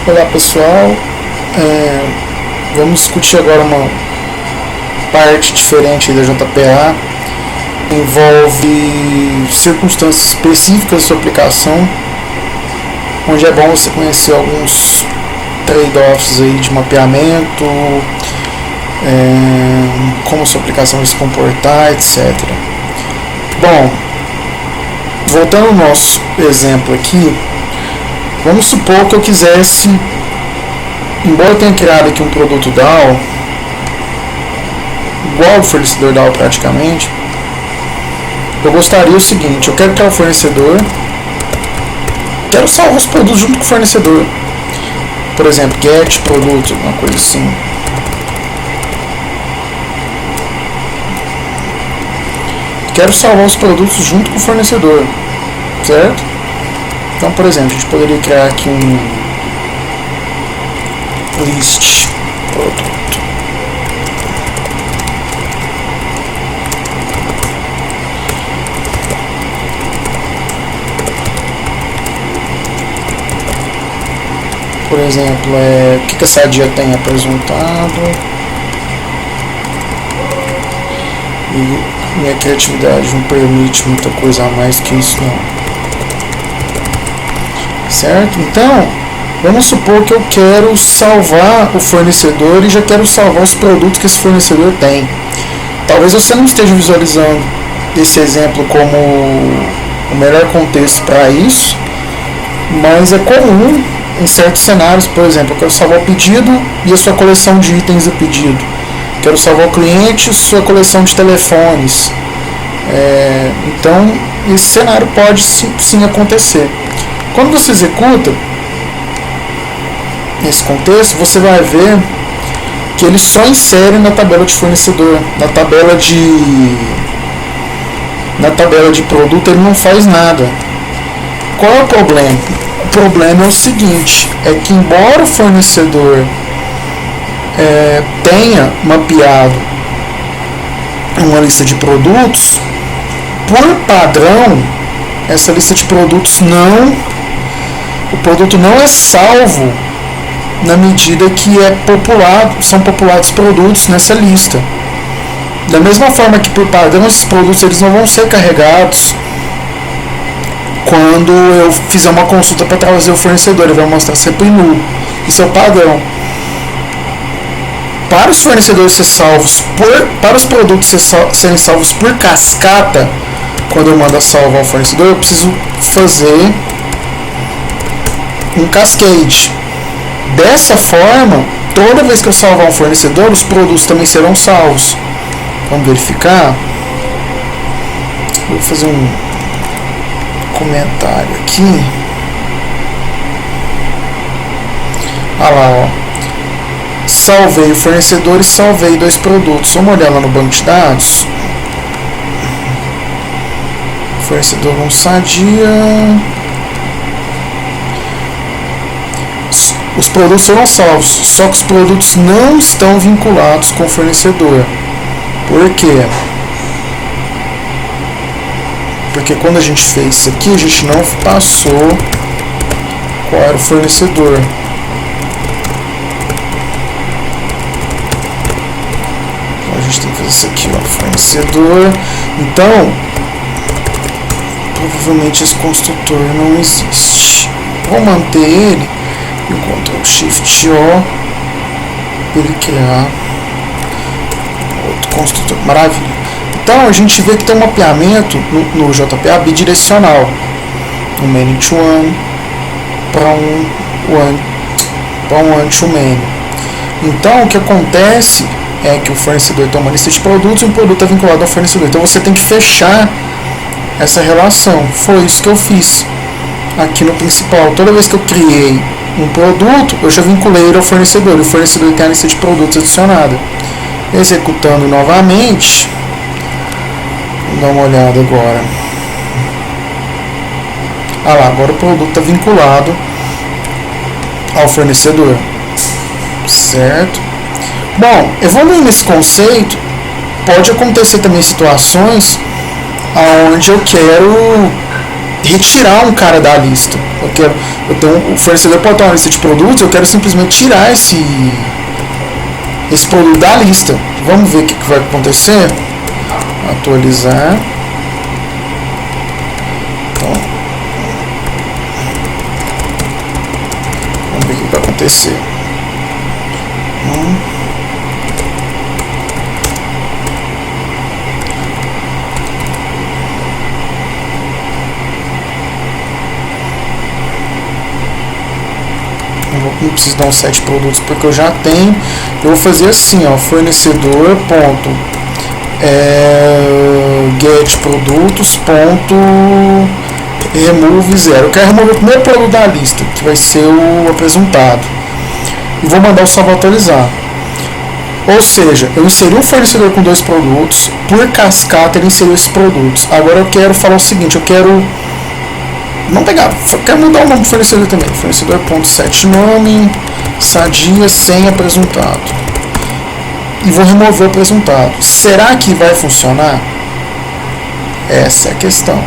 Olá pessoal, vamos discutir agora uma parte diferente da JPA, envolve circunstâncias específicas da sua aplicação, onde é bom você conhecer alguns trade-offs aí de mapeamento, como sua aplicação vai se comportar, etc. Bom, voltando ao nosso exemplo aqui, vamos supor que eu quisesse, embora eu tenha criado aqui um produto DAO, igual ao fornecedor DAO praticamente, eu gostaria o seguinte: eu quero criar o fornecedor, quero salvar os produtos junto com o fornecedor, por exemplo, get produto, alguma coisa assim. Quero salvar os produtos junto com o fornecedor, certo? Então, por exemplo, a gente poderia criar aqui um list produto. Por exemplo, o que essa dia tem apresentado. E minha criatividade não permite muita coisa a mais que isso não. Certo? Então, vamos supor que eu quero salvar o fornecedor e já quero salvar os produtos que esse fornecedor tem. Talvez você não esteja visualizando esse exemplo como o melhor contexto para isso, mas é comum em certos cenários. Por exemplo, eu quero salvar o pedido e a sua coleção de itens do pedido. Quero salvar o cliente e sua coleção de telefones. Então, esse cenário pode sim acontecer. Quando você executa nesse contexto, você vai ver que ele só insere na tabela de fornecedor, na tabela de produto ele não faz nada. Qual é o problema? O problema é o seguinte: é que embora o fornecedor tenha mapeado uma lista de produtos, por padrão essa lista de produtos o produto não é salvo na medida que são populados produtos nessa lista. Da mesma forma que por padrão esses produtos eles não vão ser carregados quando eu fizer uma consulta para trazer o fornecedor, ele vai mostrar sempre nu. Isso é o padrão. Para os fornecedores serem salvos para os produtos serem salvos por cascata, quando eu mando salvar o fornecedor, eu preciso fazer um cascade. Dessa forma, toda vez que eu salvar um fornecedor, os produtos também serão salvos. Vamos verificar. Vou fazer um comentário aqui. Olha lá, ó. Salvei o fornecedor e salvei 2 produtos. Vamos olhar lá no banco de dados. Fornecedor não sadia. Os produtos foram salvos, só que os produtos não estão vinculados com o fornecedor. Por quê? Porque quando a gente fez isso aqui, a gente não passou qual era o fornecedor. Então a gente tem que fazer isso aqui, ó, fornecedor. Então, provavelmente esse construtor não existe. Vou manter ele e Ctrl Shift O para ele criar outro construtor. Maravilha. Então a gente vê que tem um mapeamento no JPA bidirecional, um many to one para um one to many. Então o que acontece é que o fornecedor tem uma lista de produtos e um produto é vinculado ao fornecedor. Então você tem que fechar essa relação. Foi isso que eu fiz aqui no principal. Toda vez que eu criei um produto, eu já vinculei ele ao fornecedor. E o fornecedor tem a lista de produtos adicionada. Executando novamente, vamos dar uma olhada agora. Lá, agora o produto está vinculado ao fornecedor. Certo? Bom, evoluindo esse conceito, pode acontecer também situações onde eu quero retirar um cara da lista. O fornecedor pode ter uma lista de produtos, eu quero simplesmente tirar esse produto da lista. Vamos ver o que vai acontecer. Atualizar. Então, vamos ver o que vai acontecer. Não preciso dar um set produtos porque eu já tenho. Eu vou fazer assim, ó, fornecedor ponto get produtos ponto remove 0. Eu quero remover o primeiro produto da lista, que vai ser o apresentado, e vou mandar o salvo atualizar. Ou seja, eu inseri um fornecedor com 2 produtos, por cascata ele inseriu esses produtos. Agora eu quero falar o seguinte, eu quero mudar o nome do fornecedor também. Fornecedor.set nome, sadia, sem apresentado. E vou remover o apresentado. Será que vai funcionar? Essa é a questão.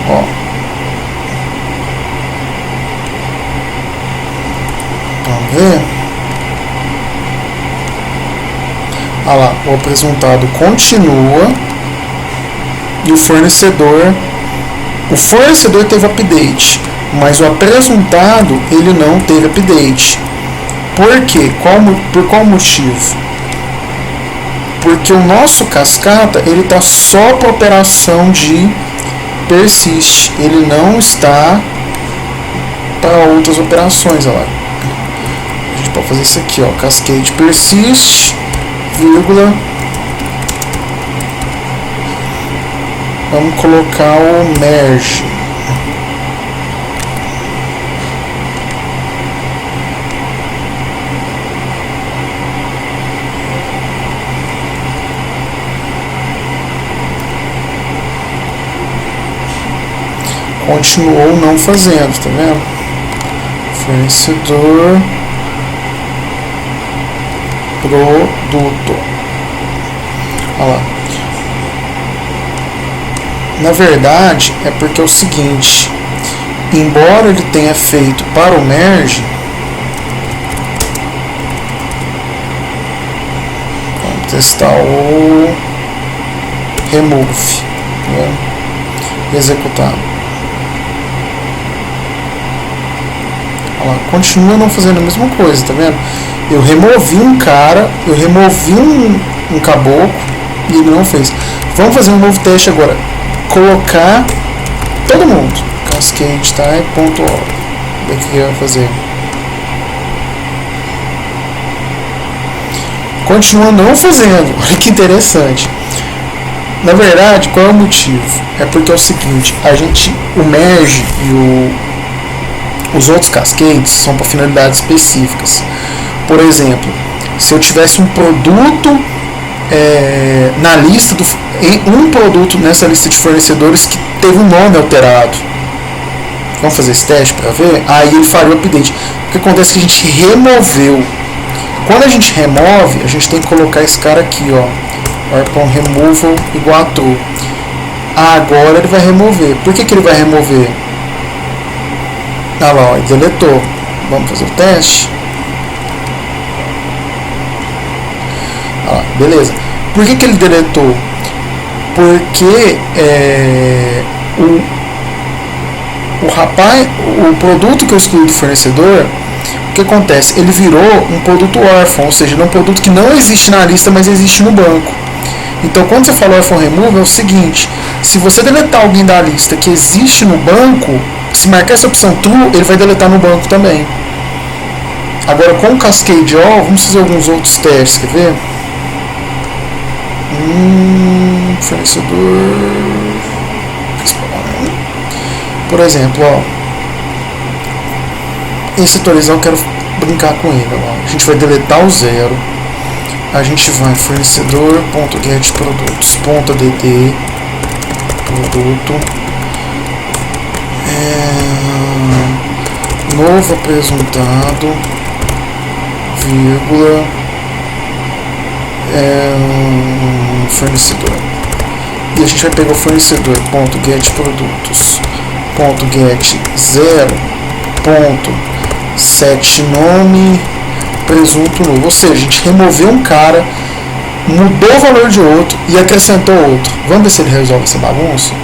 Ó. Vamos ver. Olha lá, o apresentado continua. E o fornecedor teve update, mas o apresentado ele não teve update. Por quê? Por qual motivo? Porque o nosso cascata ele está só para operação de persist, ele não está para outras operações. Olha lá. A gente pode fazer isso aqui, ó, cascade persist, vírgula. Vamos colocar o merge. Continuou não fazendo, tá vendo? Fornecedor produto. Olha lá. Na verdade, é porque é o seguinte, embora ele tenha feito para o merge, vamos testar o remove, né? Executar. Olha lá, continua não fazendo a mesma coisa, tá vendo? Eu removi um cara, eu removi um caboclo e ele não fez. Vamos fazer um novo teste agora. Colocar todo mundo. Cascade type.org. O que vai fazer? Continua não fazendo. Olha que interessante. Na verdade, qual é o motivo? É porque é o seguinte, o merge e os outros cascades são para finalidades específicas. Por exemplo, se eu tivesse um produto na lista um produto nessa lista de fornecedores que teve um nome alterado, vamos fazer esse teste para ver, aí ele faria o update. O que acontece é que a gente removeu. Quando a gente remove, a gente tem que colocar esse cara aqui, ó, arpon removal igual a true. Agora ele vai remover. Por que ele vai remover? Ah lá, ó, ele deletou. Vamos fazer o teste. Ah, beleza. Por que ele deletou? Porque o produto que eu excluí do fornecedor, o que acontece? Ele virou um produto órfão, ou seja, é um produto que não existe na lista, mas existe no banco. Então, quando você fala órfão remove, é o seguinte: se você deletar alguém da lista que existe no banco, se marcar essa opção true, ele vai deletar no banco também. Agora, com o Cascade All, vamos fazer alguns outros testes, quer ver? Fornecedor. Por exemplo, ó, esse atualizar eu quero brincar com ele. Ó. A gente vai deletar o 0. A gente vai fornecedor.getProdutos.add produto, novo apresentado, vírgula, fornecedor. e a gente vai pegar o fornecedor .get produtos .get 0.set nome presunto novo, ou seja, a gente removeu um cara, mudou o valor de outro e acrescentou outro. Vamos ver se ele resolve essa bagunça.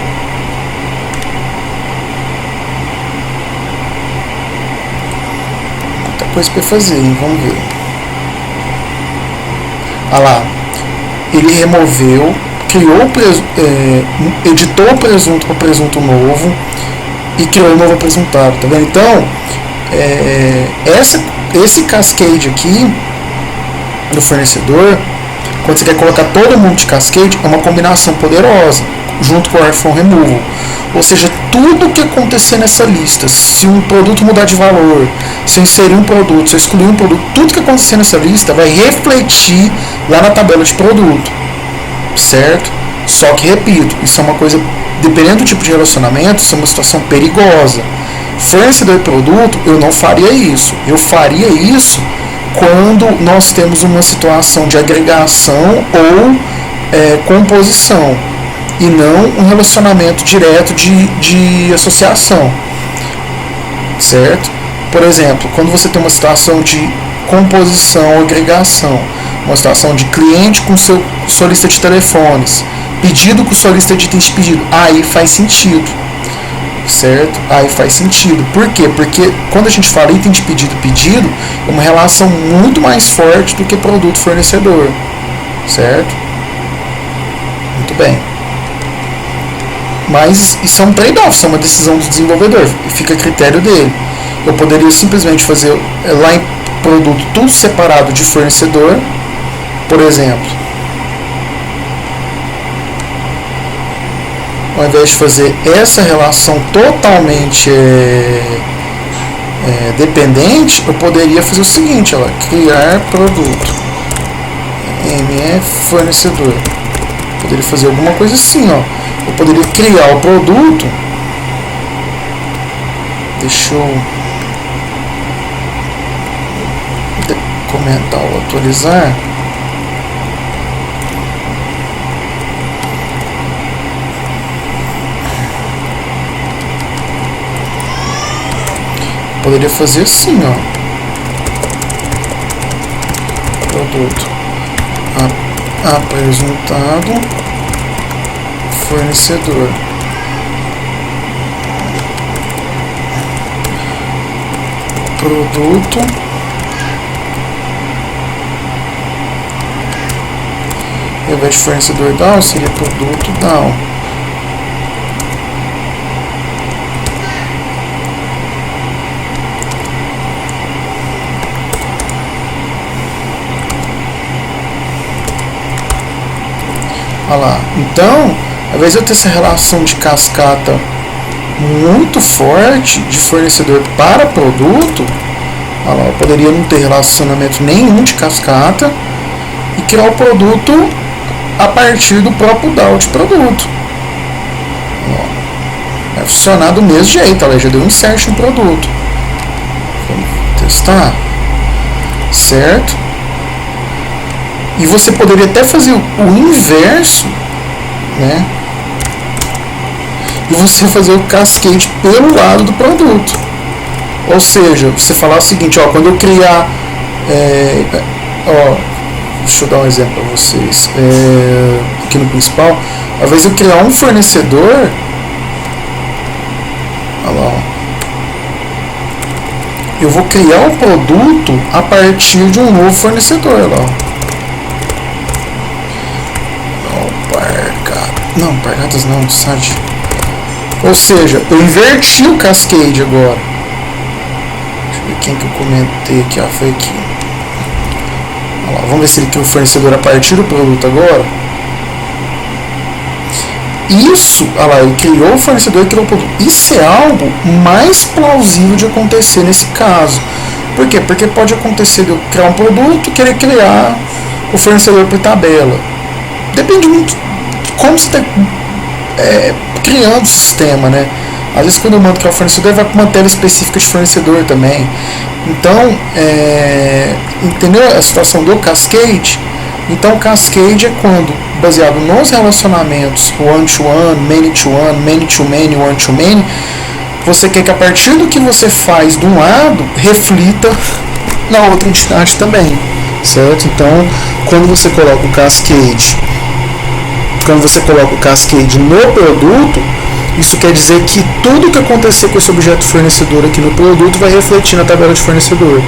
Muita coisa para fazer, hein? Vamos ver. Olha lá, ele removeu, criou editou o presunto para presunto novo e criou um novo apresentado, tá vendo? Então, esse cascade aqui do fornecedor, quando você quer colocar todo mundo de cascade, é uma combinação poderosa, junto com o orphan removal. Ou seja, tudo que acontecer nessa lista, se um produto mudar de valor, se eu inserir um produto, se eu excluir um produto, tudo que acontecer nessa lista vai refletir lá na tabela de produto, certo? Só que, repito, isso é uma coisa, dependendo do tipo de relacionamento, isso é uma situação perigosa. Fornecedor de produto, eu não faria isso. Eu faria isso quando nós temos uma situação de agregação ou composição, e não um relacionamento direto de associação, certo? Por exemplo, quando você tem uma situação de composição ou agregação, uma situação de cliente com sua lista de telefones, pedido com sua lista de itens de pedido, aí faz sentido, certo? Aí faz sentido. Por quê? Porque quando a gente fala item de pedido, é uma relação muito mais forte do que produto fornecedor, certo? Muito bem. Mas isso é um trade-off, isso é uma decisão do desenvolvedor, fica a critério dele. Eu poderia simplesmente fazer lá em produto tudo separado de fornecedor, por exemplo. Ao invés de fazer essa relação totalmente dependente, eu poderia fazer o seguinte, ó, criar produto mf fornecedor. Eu poderia fazer alguma coisa assim, ó. Eu poderia criar o produto. Deixa eu comentar ou atualizar. Poderia fazer assim, ó. Produto apresentado fornecedor. Produto ao invés de fornecedor down, seria produto down. Olha lá. Então, às vezes eu tenho essa relação de cascata muito forte de fornecedor para produto. Olha lá, eu poderia não ter relacionamento nenhum de cascata e criar o produto a partir do próprio DAO de produto. Ó, vai funcionar do mesmo jeito. Olha, já deu um insert no produto. Vamos testar. Certo? E você poderia até fazer o inverso, né? E você fazer o cascade pelo lado do produto. Ou seja, você falar o seguinte, ó, quando eu criar, deixa eu dar um exemplo para vocês, aqui no principal, às vezes eu criar um fornecedor, olha lá, ó, eu vou criar um produto a partir de um novo fornecedor, olha lá. Não, pargatas não, site. Ou seja, eu inverti o cascade agora. Deixa eu ver quem que eu comentei aqui, foi aqui. Olha lá, vamos ver se ele criou o fornecedor a partir do produto agora. Isso, olha lá, ele criou o fornecedor e criou o produto. Isso é algo mais plausível de acontecer nesse caso. Por quê? Porque pode acontecer de eu criar um produto e querer criar o fornecedor por tabela. Depende muito como você está criando o sistema, né? Às vezes quando eu mando criar o fornecedor, vai para uma tela específica de fornecedor também. Então, entendeu a situação do cascade? Então, cascade é quando, baseado nos relacionamentos one-to-one, many-to-one, many-to-many, one-to-many, você quer que a partir do que você faz de um lado, reflita na outra entidade também, certo? Então, quando você coloca o cascade no produto, isso quer dizer que tudo que acontecer com esse objeto fornecedor aqui no produto vai refletir na tabela de fornecedor.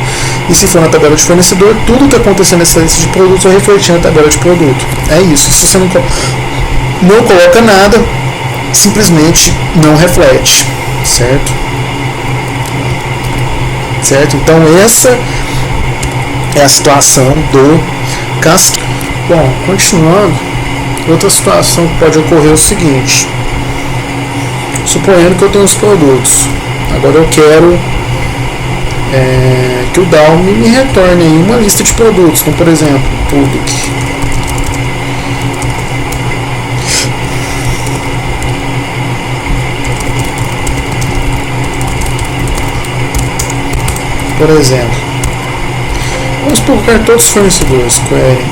E se for na tabela de fornecedor, tudo que acontecer nessa lista de produtos vai refletir na tabela de produto. É isso. Se você não coloca nada, simplesmente não reflete. Certo? Certo? Então essa é a situação do cascade. Bom, continuando, outra situação que pode ocorrer é o seguinte. Suponhando que eu tenho os produtos, agora eu quero que o DAO me retorne aí uma lista de produtos, como por exemplo, public. Por exemplo, vamos publicar todos os fornecedores, query.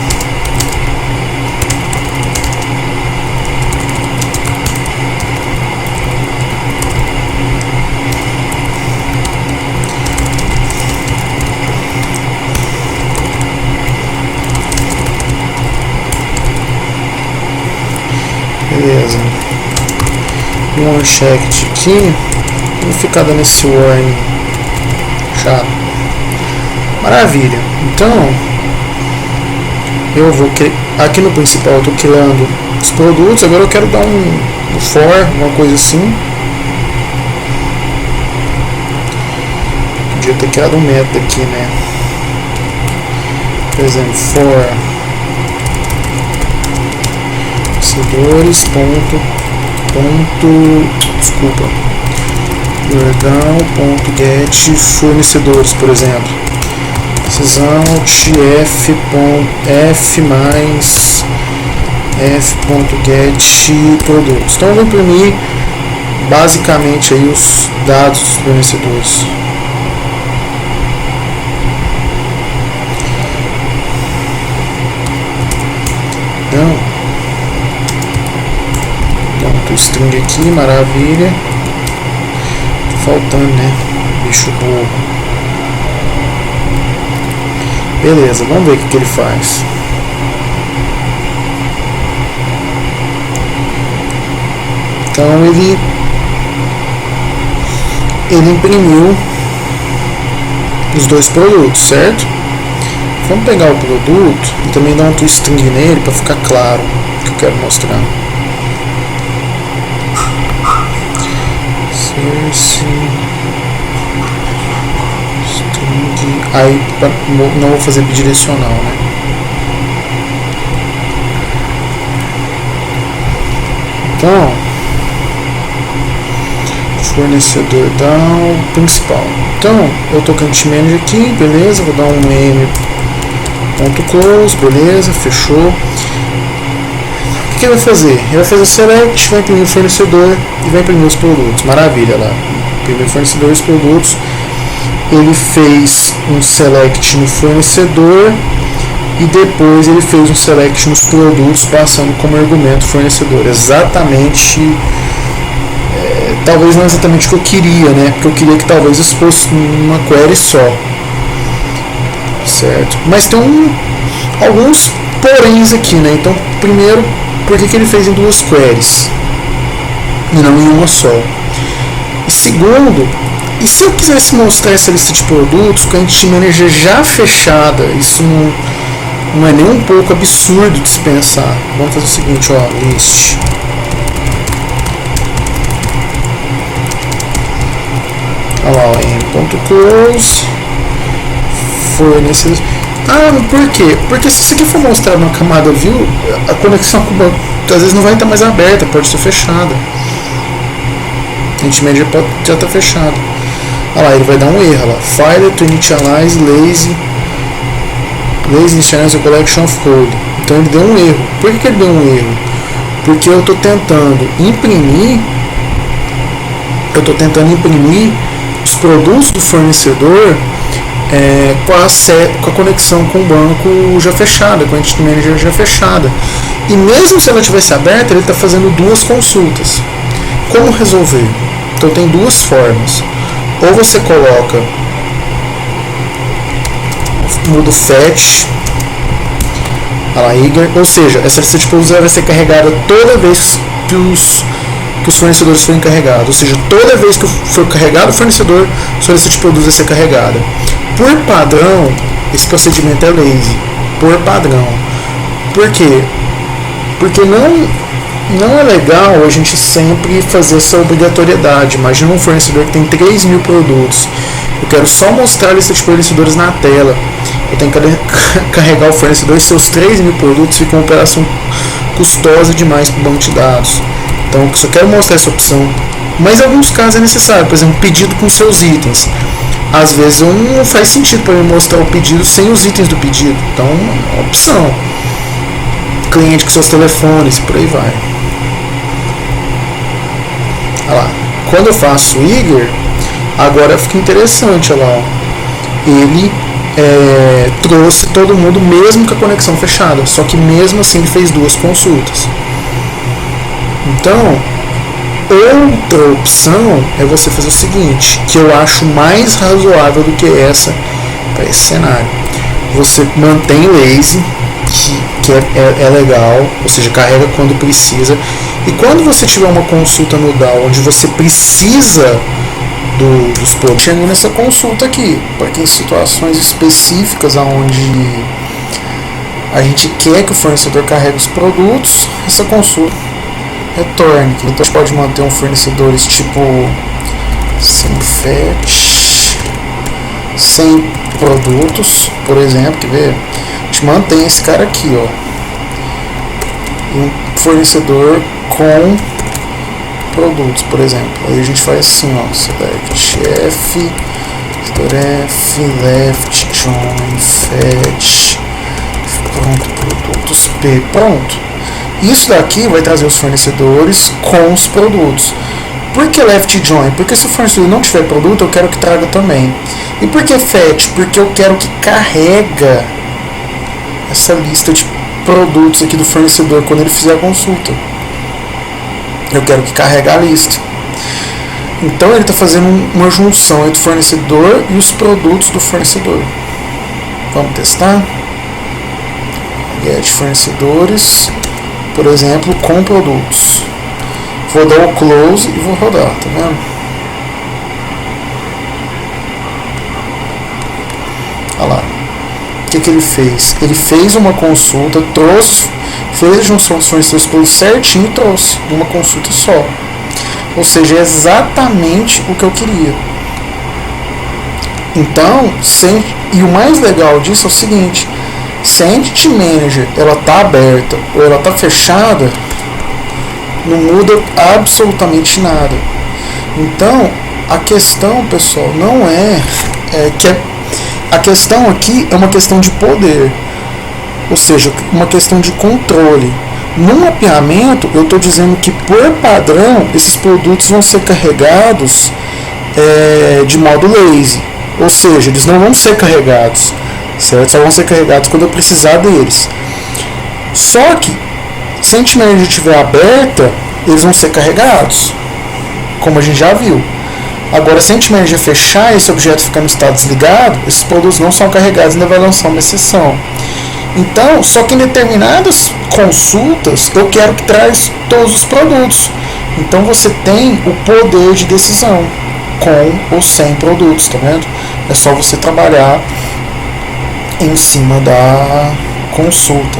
Beleza. Um unchecked aqui. Vou ficar dando esse warning chato. Maravilha. Então, eu vou aqui no principal eu estou criando os produtos. Agora eu quero dar um for, uma coisa assim. Podia ter criado um método aqui, né? Por exemplo, for fornecedores desculpa, get fornecedores, por exemplo, precisão f mais f.get produtos. Então eu vou imprimir basicamente aí os dados dos fornecedores. Então, string aqui, maravilha. Faltando, né? Bicho burro. Beleza, vamos ver o que ele faz. Então ele imprimiu os dois produtos, certo? Vamos pegar o produto e também dar um toString nele para ficar claro o que eu quero mostrar. String. Aí não vou fazer bidirecional, né? Então, fornecedor down principal. Então, eu tô com Entity Manager aqui, beleza? Vou dar um m.close, beleza? Fechou. O que ele vai fazer? Ele vai fazer select, vai imprimir o fornecedor e vai imprimir os produtos. Maravilha lá. Imprimir o fornecedor e os produtos. Ele fez um select no fornecedor e depois ele fez um select nos produtos, passando como argumento fornecedor. Exatamente, talvez não exatamente o que eu queria, né? Porque eu queria que talvez isso fosse uma query só, certo? Mas tem alguns poréns aqui, né? Então, primeiro, por que ele fez em duas queries e não em uma só? E segundo, e se eu quisesse mostrar essa lista de produtos com a Entity Manager já fechada? Isso não é nem um pouco absurdo de se pensar. Vamos fazer o seguinte, ó, list. Olha lá, m.close fornecedor. Ah, por quê? Porque se isso aqui for mostrado na camada view, a conexão às vezes não vai estar mais aberta, pode ser fechada. A Entity Manager pode já estar fechado. Olha lá, ele vai dar um erro lá. Failure to initialize lazy initialize the collection of code. Então ele deu um erro. Por que ele deu um erro? Porque eu estou tentando imprimir os produtos do fornecedor com a conexão com o banco já fechada, com a Entity Manager já fechada. E mesmo se ela tivesse aberta, ele está fazendo duas consultas. Como resolver? Então tem duas formas. Ou você coloca, muda o fetch, ou seja, essa lista de produtos vai ser carregada toda vez que os fornecedores forem carregados. Ou seja, toda vez que for carregado o fornecedor, sua lista de produtos vai ser carregada. Por padrão, esse procedimento é lazy. Por padrão. Por quê? Porque não é legal a gente sempre fazer essa obrigatoriedade. Imagina um fornecedor que tem 3.000 produtos. Eu quero só mostrar a lista de fornecedores na tela. Eu tenho que carregar o fornecedor e seus 3.000 produtos, fica uma operação custosa demais para o banco de dados. Então eu só quero mostrar essa opção. Mas em alguns casos é necessário, por exemplo, pedido com seus itens. Às vezes não faz sentido para eu mostrar o pedido sem os itens do pedido. Então é uma opção. Cliente com seus telefones, por aí vai. Olha lá. Quando eu faço o Eager, agora fica interessante. Olha lá, ó. Ele trouxe todo mundo mesmo com a conexão fechada. Só que mesmo assim ele fez duas consultas. Então, outra opção é você fazer o seguinte, que eu acho mais razoável do que essa para esse cenário. Você mantém lazy, que é legal, ou seja, carrega quando precisa. E quando você tiver uma consulta no DAO onde você precisa dos produtos, chega nessa consulta aqui, porque em situações específicas onde a gente quer que o fornecedor carregue os produtos, essa consulta retorne. Então a gente pode manter um fornecedores tipo sem fetch, sem produtos, por exemplo, quer ver? A gente mantém esse cara aqui, ó, e um fornecedor com produtos, por exemplo. Aí a gente faz assim, ó, select F, left, join, fetch, pronto, produtos P, pronto. Isso daqui vai trazer os fornecedores com os produtos. Por que left join? Porque se o fornecedor não tiver produto, eu quero que traga também. E por que fetch? Porque eu quero que carrega essa lista de produtos aqui do fornecedor quando ele fizer a consulta. Eu quero que carregue a lista. Então ele está fazendo uma junção entre o fornecedor e os produtos do fornecedor. Vamos testar? Get fornecedores, por exemplo, com produtos. Vou dar o close e vou rodar, tá vendo? Olha lá. O que ele fez? Ele fez uma consulta, fez a junção dos fornecedores todos certinho e trouxe uma consulta só. Ou seja, é exatamente o que eu queria. Então, e o mais legal disso é o seguinte: se a Entity Manager ela está aberta ou ela está fechada, não muda absolutamente nada. Então, a questão, pessoal, não a questão aqui é uma questão de poder, ou seja, uma questão de controle. No mapeamento, eu estou dizendo que por padrão esses produtos vão ser carregados de modo lazy, ou seja, eles não vão ser carregados, certo? Só vão ser carregados quando eu precisar deles. Só que se a Entity Manager estiver aberta, eles vão ser carregados, como a gente já viu. Agora, se a Entity Manager fechar e esse objeto ficar no estado desligado, esses produtos não são carregados e ainda vai lançar uma exceção. Então, só que em determinadas consultas eu quero que traz todos os produtos. Então você tem o poder de decisão com ou sem produtos, tá vendo? É só você trabalhar em cima da consulta.